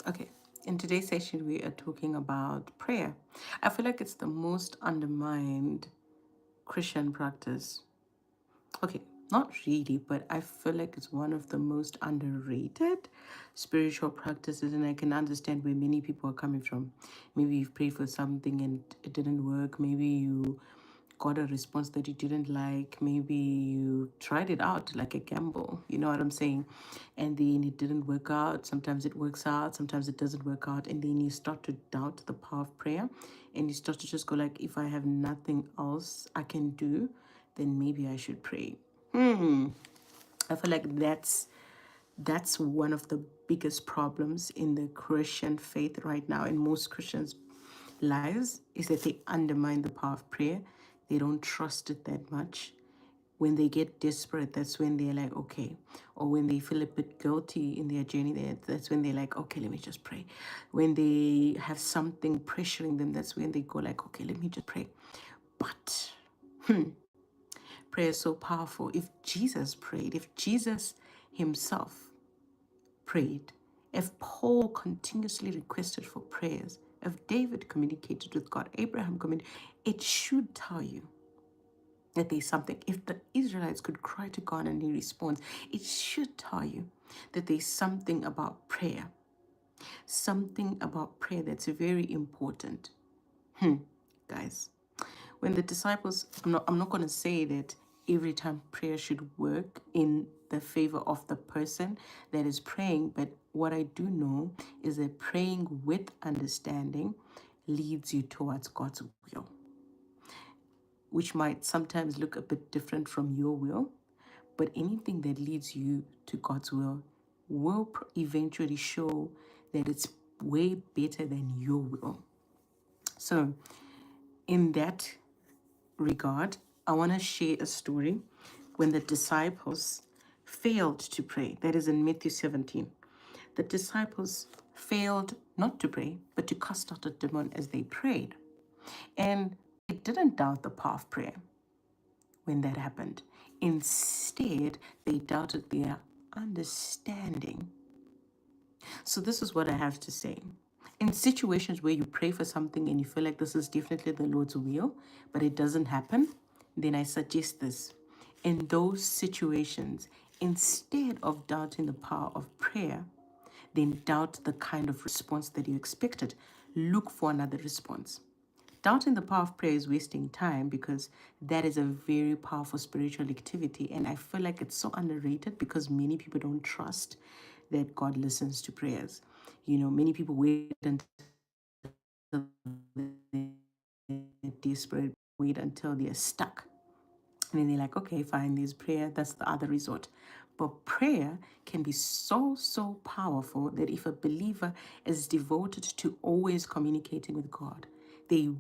Okay, in today's session, we are talking about prayer. I feel like it's the most undermined Christian practice. Okay, not really, but I feel like it's one of the most underrated spiritual practices, and I can understand where many people are coming from. Maybe you've prayed for something and it didn't work. Maybe you got a response that you didn't like. Maybe you tried it out like a gamble. You know what I'm saying? And then it didn't work out. Sometimes it works out, sometimes it doesn't work out. And then you start to doubt the power of prayer and you start to just go like, if I have nothing else I can do, then maybe I should pray. I feel like that's one of the biggest problems in the Christian faith right now, in most Christians' lives, is that they undermine the power of prayer. They don't trust it that much. When they get desperate, that's when they're like, okay. Or when they feel a bit guilty in their journey, that's when they're like, okay, let me just pray. When they have something pressuring them, that's when they go like, okay, let me just pray. But prayer is so powerful. If Jesus prayed, if Jesus himself prayed, if Paul continuously requested for prayers, if David communicated with God, Abraham communicated, it should tell you that there's something. If the Israelites could cry to God and he responds, it should tell you that there's something about prayer. Something about prayer that's very important. Guys, when the disciples, I'm not going to say that every time prayer should work in the favor of the person that is praying, but what I do know is that praying with understanding leads you towards God's will, which might sometimes look a bit different from your will, but anything that leads you to God's will eventually show that it's way better than your will. So in that regard, I want to share a story when the disciples failed to pray. That is in Matthew 17. The disciples failed not to pray, but to cast out a demon as they prayed. And they didn't doubt the power of prayer when that happened. Instead, they doubted their understanding. So, this is what I have to say. In situations where you pray for something and you feel like this is definitely the Lord's will, but it doesn't happen, then I suggest this. In those situations, instead of doubting the power of prayer, then doubt the kind of response that you expected. Look for another response. Doubting the power of prayer is wasting time because that is a very powerful spiritual activity. And I feel like it's so underrated because many people don't trust that God listens to prayers. You know, many people wait until they're desperate, wait until they're stuck. And then they're like, okay, fine, there's prayer. That's the other resort. But prayer can be so, so powerful that if a believer is devoted to always communicating with God, they